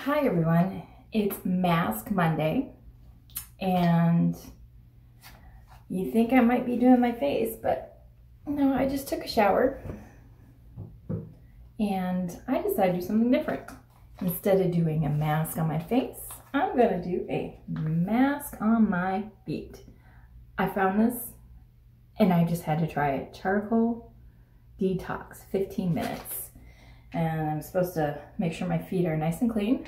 Hi everyone, it's Mask Monday, and you think I might be doing my face, but no, I just took a shower and I decided to do something different. Instead of doing a mask on my face, I'm gonna do a mask on my feet. I found this and I just had to try it. Charcoal detox, 15 minutes. And I'm supposed to make sure my feet are nice and clean.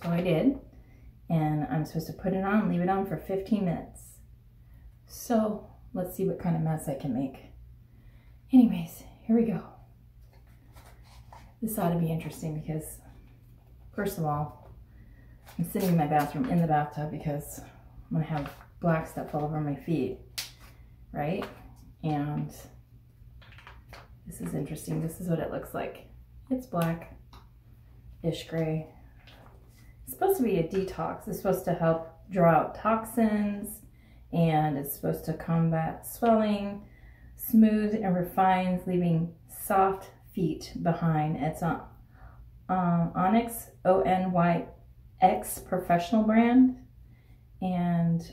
So I did. And I'm supposed to put it on and leave it on for 15 minutes. So let's see what kind of mess I can make. Anyways, here we go. This ought to be interesting because, first of all, I'm sitting in my bathroom in the bathtub because I'm gonna have black stuff all over my feet, right? And this is interesting. This is what it looks like. It's black-ish gray. It's supposed to be a detox. It's supposed to help draw out toxins, and it's supposed to combat swelling, smooth and refines, leaving soft feet behind. It's on Onyx, O-N-Y-X professional brand, and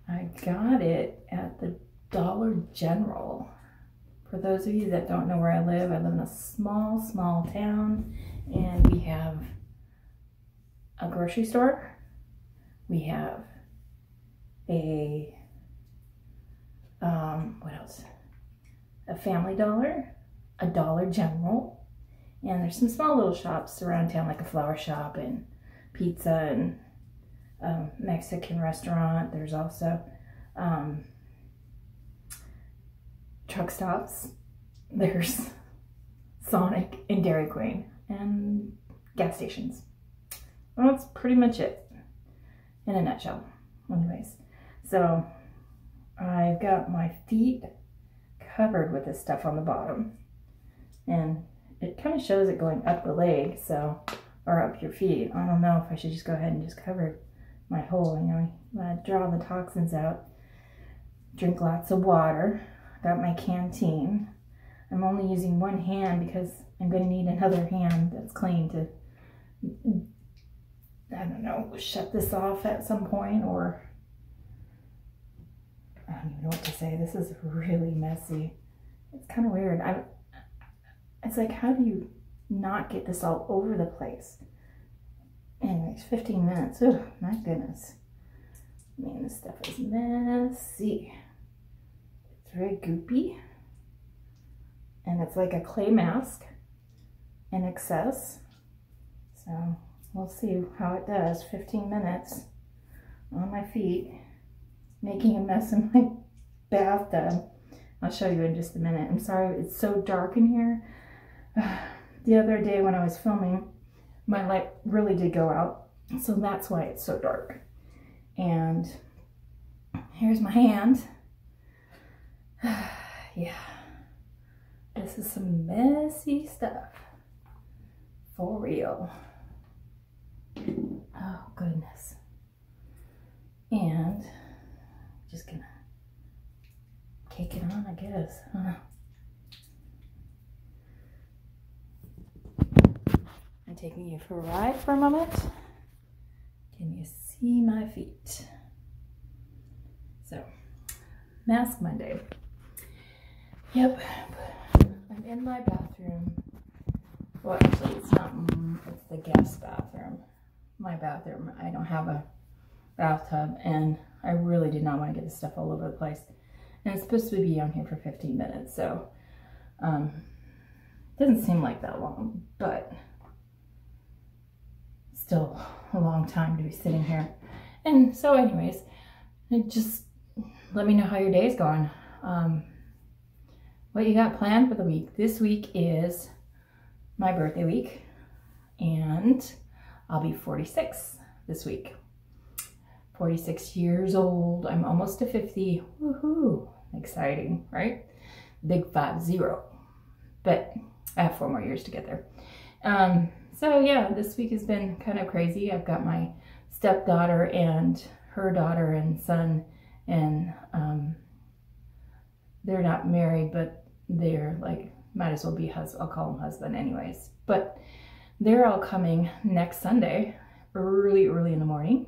I got it at the Dollar General. For those of you that don't know where I live in a small town, and we have a grocery store, we have a, what else? A Family Dollar, a Dollar General, and there's some small little shops around town like a flower shop and pizza and Mexican restaurant. There's also truck stops. There's Sonic and Dairy Queen and gas stations. Well, that's pretty much it in a nutshell. Anyways, so I've got my feet covered with this stuff on the bottom, and it kind of shows it going up the leg, so, or up your feet. I don't know if I should just go ahead and just cover my hole, you know, draw the toxins out. Drink lots of water. Got my canteen. I'm only using one hand because I'm going to need another hand that's clean to, I don't know, shut this off at some point, or I don't even know what to say. This is really messy. It's kind of weird. It's like, how do you not get this all over the place? Anyways, 15 minutes. Oh, my goodness. I mean, this stuff is messy. It's very goopy, and it's like a clay mask in excess. So we'll see how it does. 15 minutes on my feet, making a mess in my bathtub. I'll show you in just a minute. I'm sorry, it's so dark in here. The other day when I was filming, my light really did go out, so that's why it's so dark. And here's my hand. Yeah, this is some messy stuff, for real. Oh goodness. And just gonna cake it on, I guess. I'm taking you for a ride for a moment. Can you see my feet? So, Mask Monday. Yep, I'm in my bathroom. Well, actually, it's not, it's the guest bathroom. My bathroom. I don't have a bathtub, and I really did not want to get this stuff all over the place. And it's supposed to be on here for 15 minutes, so doesn't seem like that long, but still a long time to be sitting here. And so anyways, just let me know how your day's going. What you got planned for the week. This week is my birthday week, and I'll be 46 this week. 46 years old. I'm almost to 50. Woohoo! Exciting, right? Big 50. But I have 4 more years to get there. So yeah, this week has been kind of crazy. I've got my stepdaughter and her daughter and son, and they're not married, but they're like, might as well be I'll call them husband anyways. But they're all coming next Sunday, early in the morning.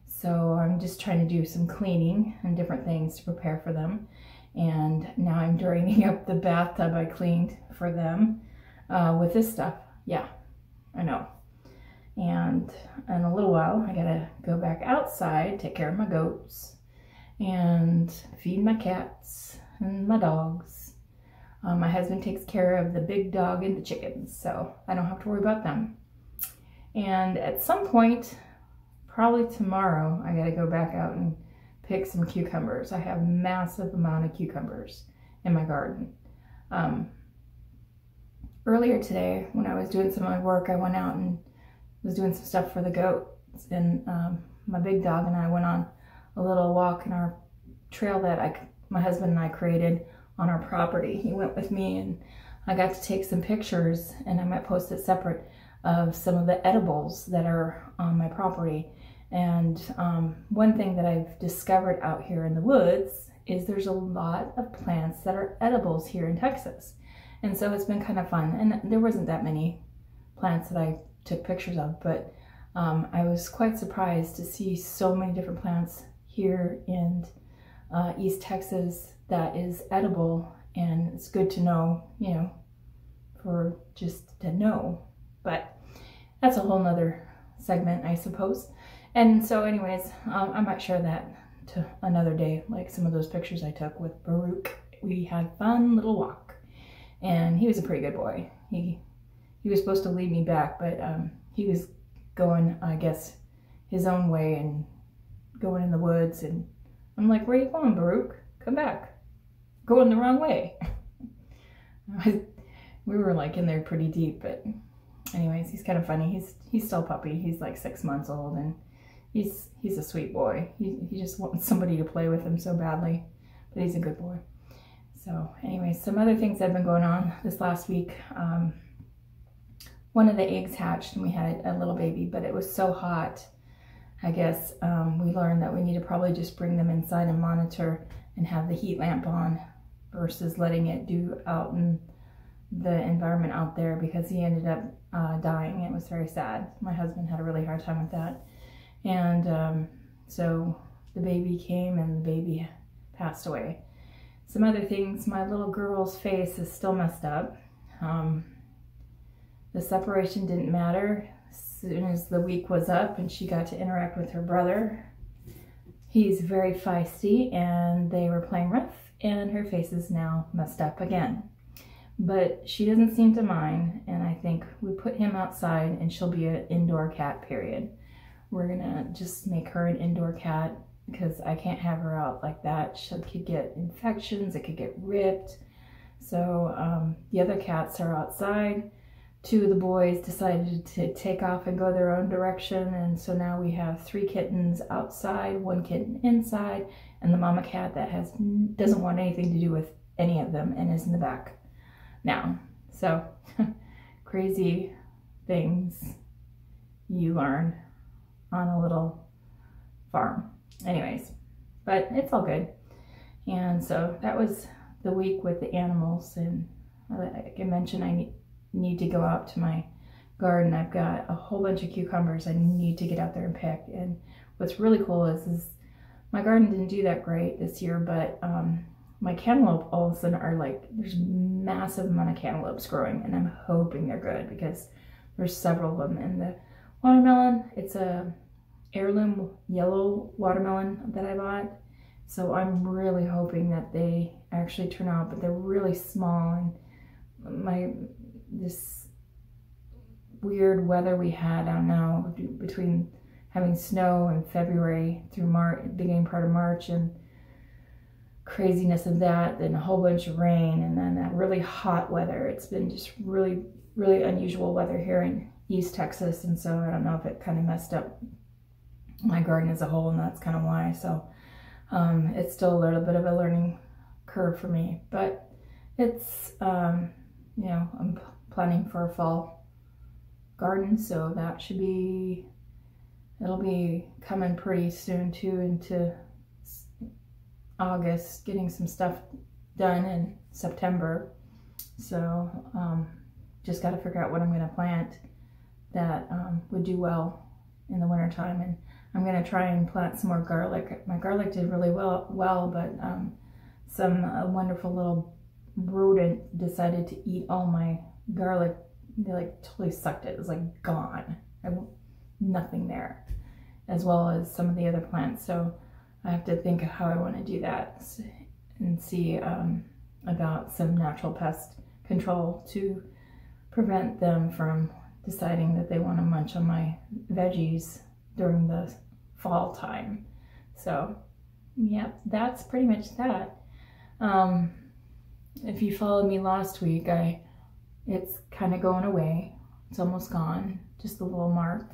So I'm just trying to do some cleaning and different things to prepare for them. And now I'm draining up the bathtub I cleaned for them with this stuff. Yeah, I know. And in a little while, I gotta go back outside, take care of my goats, and feed my cats and my dogs. My husband takes care of the big dog and the chickens, so I don't have to worry about them. And at some point, probably tomorrow, I gotta go back out and pick some cucumbers. I have massive amount of cucumbers in my garden. Earlier today, when I was doing some of my work, I went out and was doing some stuff for the goats, and my big dog and I went on a little walk in our trail that my husband and I created on our property. He went with me, and I got to take some pictures, and I might post it separate, of some of the edibles that are on my property. And one thing that I've discovered out here in the woods is there's a lot of plants that are edibles here in Texas. And so it's been kind of fun. And there wasn't that many plants that I took pictures of, but I was quite surprised to see so many different plants here in East Texas that is edible. And it's good to know, you know, for just to know. But that's a whole nother segment, I suppose. And so anyways, I might share that to another day, like some of those pictures I took with Baruch. We had a fun little walk, and he was a pretty good boy. He was supposed to lead me back, but he was going, I guess, his own way and going in the woods. And I'm like, where are you going, Baruch? Come back. Going the wrong way. We were like in there pretty deep, but anyways, he's kind of funny. He's still a puppy. He's like 6 months old, and he's a sweet boy. He just wants somebody to play with him so badly, but he's a good boy. So anyways, some other things that have been going on this last week. One of the eggs hatched, and we had a little baby, but it was so hot. I guess we learned that we need to probably just bring them inside and monitor and have the heat lamp on versus letting it do out in the environment out there, because he ended up dying. It was very sad. My husband had a really hard time with that. And so the baby came, and the baby passed away. Some other things, my little girl's face is still messed up. The separation didn't matter. As soon as the week was up and she got to interact with her brother, he's very feisty, and they were playing rough, and her face is now messed up again. But she doesn't seem to mind, and I think we put him outside, and she'll be an indoor cat, period. We're gonna just make her an indoor cat, because I can't have her out like that. She could get infections, it could get ripped. So the other cats are outside. 2 of the boys decided to take off and go their own direction, and so now we have 3 kittens outside, 1 kitten inside, and the mama cat that doesn't want anything to do with any of them and is in the back now. So crazy things you learn on a little farm. Anyways, but it's all good. And so that was the week with the animals. And like I mentioned, I need to go out to my garden. I've got a whole bunch of cucumbers I need to get out there and pick. And what's really cool is my garden didn't do that great this year, but my cantaloupe all of a sudden are like, there's massive amount of cantaloupes growing, and I'm hoping they're good because there's several of them. And the watermelon, it's a heirloom yellow watermelon that I bought, so I'm really hoping that they actually turn out, but they're really small. And this weird weather we had, I don't know, between having snow in February through March, beginning part of March, and craziness of that, then a whole bunch of rain, and then that really hot weather. It's been just really, really unusual weather here in East Texas, and so I don't know if it kind of messed up my garden as a whole, and that's kind of why. So it's still a little bit of a learning curve for me, but it's you know, I'm planning for a fall garden, so that should be, it'll be coming pretty soon too, into August, getting some stuff done in September. So just got to figure out what I'm going to plant. that would do well in the wintertime. And I'm going to try and plant some more garlic. My garlic did really well, but some wonderful little rodent decided to eat all my garlic. They like totally sucked it. It was like gone. Nothing there, as well as some of the other plants. So I have to think of how I want to do that and see about some natural pest control to prevent them from deciding that they want to munch on my veggies during the fall time. So yep, that's pretty much that. If you followed me last week, it's kind of going away. It's almost gone, just a little mark.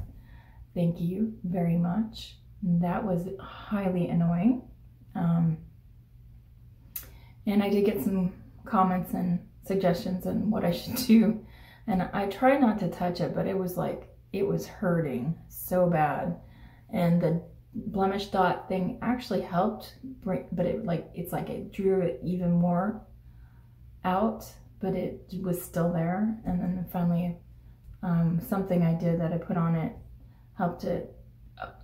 Thank you very much. That was highly annoying. And I did get some comments and suggestions on what I should do. And I try not to touch it, but it was like, it was hurting so bad. And the blemish dot thing actually helped bring, but it's like it drew it even more out, but it was still there. And then finally, something I did that I put on it helped it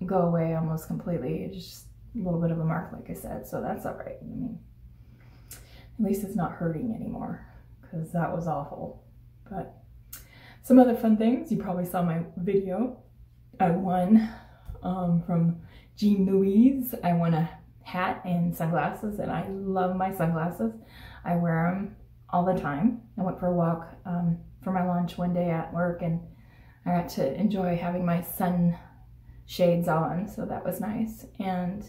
go away almost completely. It's just a little bit of a mark, like I said, so that's all right. I mean, at least it's not hurting anymore, because that was awful. But some other fun things, you probably saw my video. I won from Jean Louise. I won a hat and sunglasses, and I love my sunglasses. I wear them all the time. I went for a walk for my lunch one day at work, and I got to enjoy having my sun shades on, so that was nice. And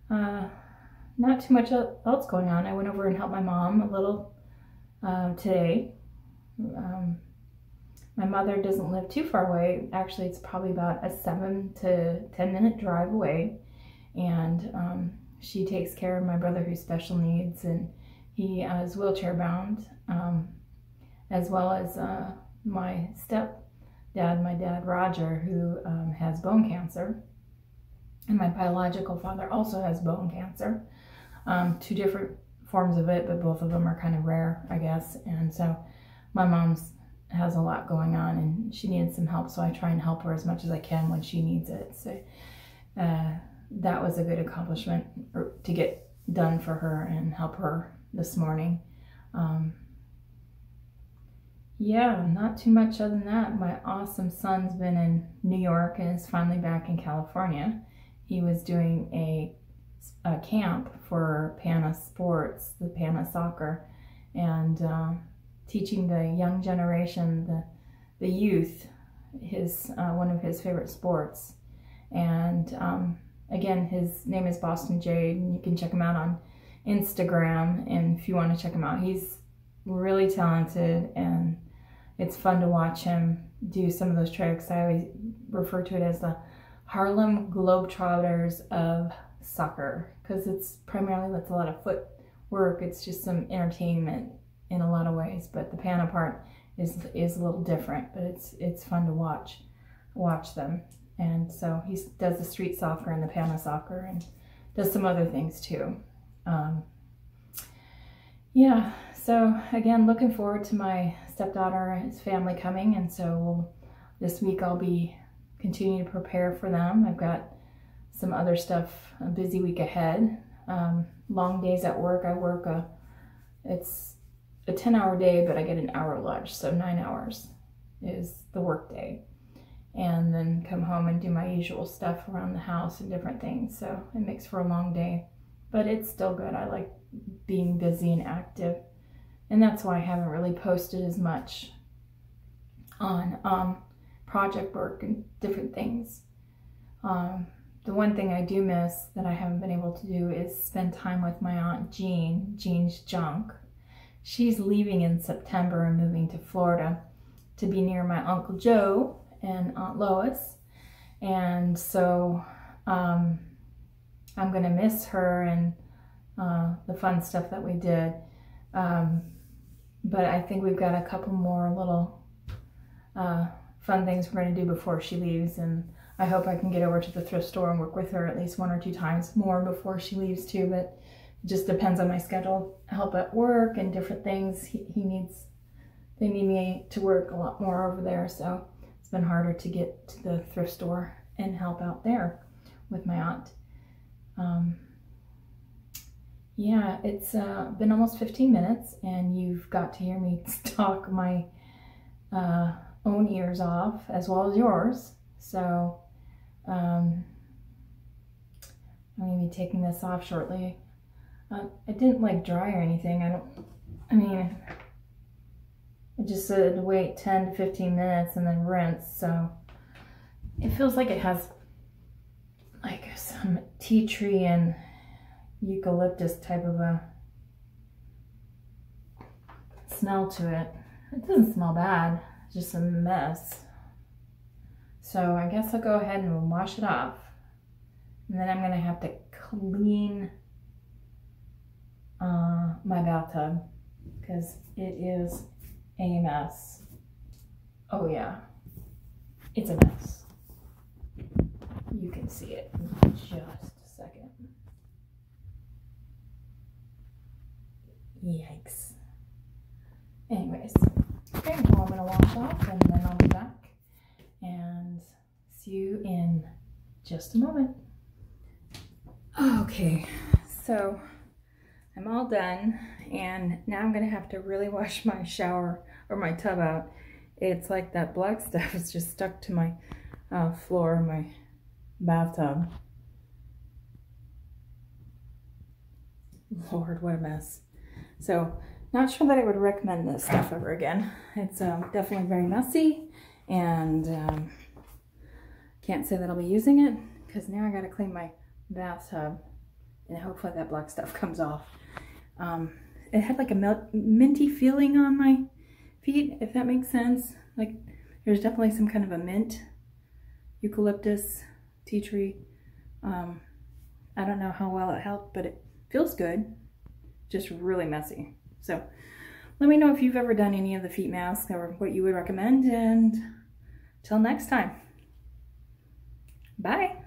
not too much else going on. I went over and helped my mom a little today. My mother doesn't live too far away. Actually, it's probably about a 7 to 10 minute drive away. And she takes care of my brother who's special needs, and he is wheelchair bound, as well as my stepdad, my dad Roger, who has bone cancer. And my biological father also has bone cancer. 2 different forms of it, but both of them are kind of rare, I guess. And so my mom's has a lot going on, and she needed some help, so I try and help her as much as I can when she needs it. So that was a good accomplishment to get done for her and help her this morning. Yeah, not too much other than that. My awesome son's been in New York and is finally back in California. He was doing a camp for PANA sports, the PANA soccer, and teaching the young generation, the youth, one of his favorite sports. And again, his name is Boston Jade, and you can check him out on Instagram. And if you want to check him out, he's really talented, and it's fun to watch him do some of those tricks. I always refer to it as the Harlem Globetrotters of soccer, because it's a lot of footwork. It's just some entertainment in a lot of ways, but the PANA part is a little different, but it's fun to watch them. And so he does the street soccer and the PANA soccer, and does some other things too. Yeah, so again, looking forward to my stepdaughter and his family coming, and so this week I'll be continuing to prepare for them. I've got some other stuff, a busy week ahead. Long days at work. I work it's a 10-hour day, but I get an hour lunch, so 9 hours is the work day. And then come home and do my usual stuff around the house and different things. So it makes for a long day, but it's still good. I like being busy and active, and that's why I haven't really posted as much on project work and different things. The one thing I do miss that I haven't been able to do is spend time with my Aunt Jean, Jean's Junk. She's leaving in September and moving to Florida to be near my Uncle Joe and Aunt Lois. And so I'm going to miss her and the fun stuff that we did. But I think we've got a couple more little fun things we're going to do before she leaves. And I hope I can get over to the thrift store and work with her at least 1 or 2 times more before she leaves too. But it just depends on my schedule, help at work and different things. They need me to work a lot more over there, so it's been harder to get to the thrift store and help out there with my aunt. Yeah, it's been almost 15 minutes and you've got to hear me talk my own ears off as well as yours. So I'm going to be taking this off shortly. It didn't like dry or anything. I mean, it just said wait 10 to 15 minutes and then rinse. So it feels like it has like some tea tree and eucalyptus type of a smell to it. It doesn't smell bad, it's just a mess. So I guess I'll go ahead and wash it off. And then I'm gonna have to clean my bathtub because it is a mess. Oh yeah, it's a mess. You can see it in just a second. Yikes. Anyways, okay, well, I'm going to wash off and then I'll be back and see you in just a moment. Okay, so I'm all done and now I'm going to have to really wash my shower or my tub out. It's like that black stuff is just stuck to my floor, my bathtub. Lord, what a mess. So, not sure that I would recommend this stuff ever again. It's definitely very messy, and can't say that I'll be using it, because now I gotta clean my bathtub, and hopefully that black stuff comes off. It had like a minty feeling on my feet, if that makes sense. Like, there's definitely some kind of a mint, eucalyptus, tea tree. I don't know how well it helped, but it feels good. Just really messy. So let me know if you've ever done any of the feet masks or what you would recommend, and till next time, bye.